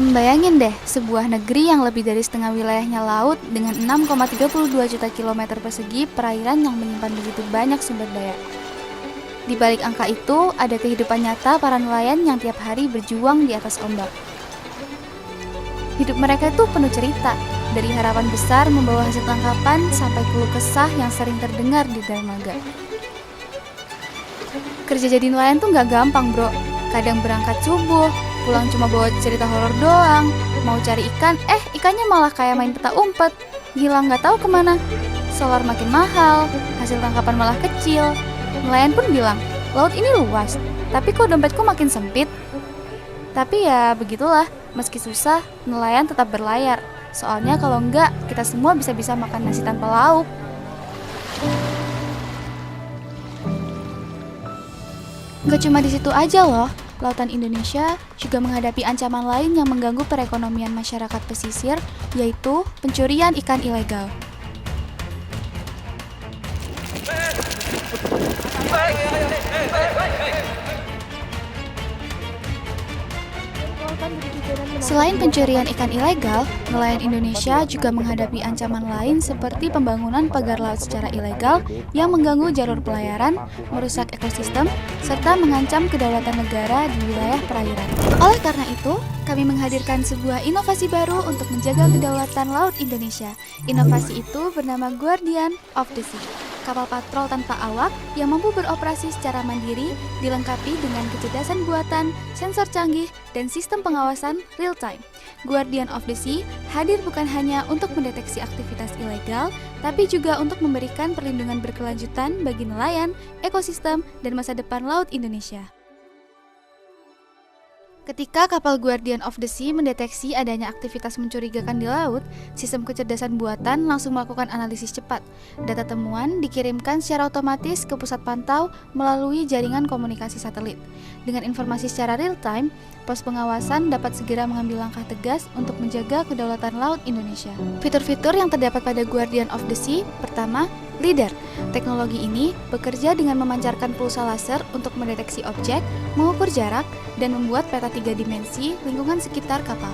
Bayangin deh, sebuah negeri yang lebih dari setengah wilayahnya laut dengan 6,32 juta kilometer persegi perairan yang menyimpan begitu banyak sumber daya. Di balik angka itu, ada kehidupan nyata para nelayan yang tiap hari berjuang di atas ombak. Hidup mereka tuh penuh cerita, dari harapan besar membawa hasil tangkapan sampai keluh kesah yang sering terdengar di dermaga. Kerja jadi nelayan tuh nggak gampang, bro. Kadang berangkat subuh, pulang cuma bawa cerita horor doang. Mau cari ikan, ikannya malah kayak main peta umpet. Hilang nggak tahu kemana. Solar makin mahal, hasil tangkapan malah kecil. Nelayan pun bilang, laut ini luas, tapi kok dompetku makin sempit? Tapi ya begitulah, meski susah, nelayan tetap berlayar. Soalnya kalau enggak, kita semua bisa-bisa makan nasi tanpa lauk. Gak cuma di situ aja loh, lautan Indonesia juga menghadapi ancaman lain yang mengganggu perekonomian masyarakat pesisir, yaitu pencurian ikan ilegal. Selain pencurian ikan ilegal, nelayan Indonesia juga menghadapi ancaman lain seperti pembangunan pagar laut secara ilegal yang mengganggu jalur pelayaran, merusak ekosistem, serta mengancam kedaulatan negara di wilayah perairan. Oleh karena itu, kami menghadirkan sebuah inovasi baru untuk menjaga kedaulatan laut Indonesia. Inovasi itu bernama Guardian of the Sea. Kapal patrol tanpa awak yang mampu beroperasi secara mandiri, dilengkapi dengan kecerdasan buatan, sensor canggih, dan sistem pengawasan real-time. Guardian of the Sea hadir bukan hanya untuk mendeteksi aktivitas ilegal, tapi juga untuk memberikan perlindungan berkelanjutan bagi nelayan, ekosistem, dan masa depan laut Indonesia. Ketika kapal Guardian of the Sea mendeteksi adanya aktivitas mencurigakan di laut, sistem kecerdasan buatan langsung melakukan analisis cepat. Data temuan dikirimkan secara otomatis ke pusat pantau melalui jaringan komunikasi satelit. Dengan informasi secara real-time, pos pengawasan dapat segera mengambil langkah tegas untuk menjaga kedaulatan laut Indonesia. Fitur-fitur yang terdapat pada Guardian of the Sea, pertama, LIDAR. Teknologi ini bekerja dengan memancarkan pulsa laser untuk mendeteksi objek, mengukur jarak, dan membuat peta 3 dimensi lingkungan sekitar kapal.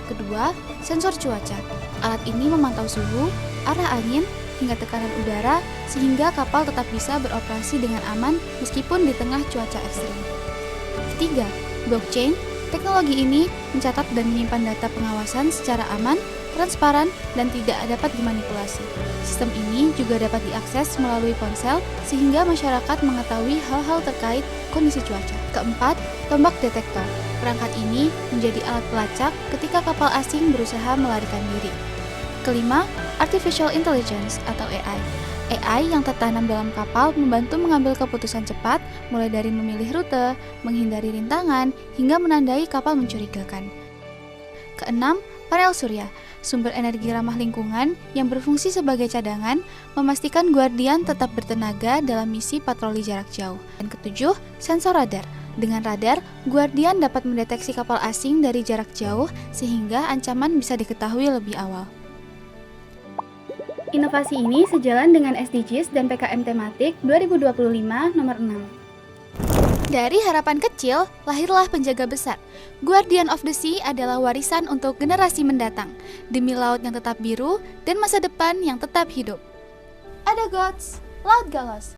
Kedua, sensor cuaca. Alat ini memantau suhu, arah angin, hingga tekanan udara, sehingga kapal tetap bisa beroperasi dengan aman meskipun di tengah cuaca ekstrim. Ketiga, blockchain. Teknologi ini mencatat dan menyimpan data pengawasan secara aman, transparan, dan tidak dapat dimanipulasi. Sistem ini juga dapat diakses melalui ponsel sehingga masyarakat mengetahui hal-hal terkait kondisi cuaca. Keempat, tombak detektor. Perangkat ini menjadi alat pelacak ketika kapal asing berusaha melarikan diri. Kelima, artificial intelligence atau AI. AI yang tertanam dalam kapal membantu mengambil keputusan cepat, mulai dari memilih rute, menghindari rintangan, hingga menandai kapal mencurigakan. Keenam, panel surya, sumber energi ramah lingkungan yang berfungsi sebagai cadangan, memastikan Guardian tetap bertenaga dalam misi patroli jarak jauh. Dan ketujuh, sensor radar. Dengan radar, Guardian dapat mendeteksi kapal asing dari jarak jauh sehingga ancaman bisa diketahui lebih awal. Inovasi ini sejalan dengan SDGs dan PKM tematik 2025 nomor 6. Dari harapan kecil, lahirlah penjaga besar. Guardian of the Sea adalah warisan untuk generasi mendatang, demi laut yang tetap biru dan masa depan yang tetap hidup. Ada Gods, Laut Galos.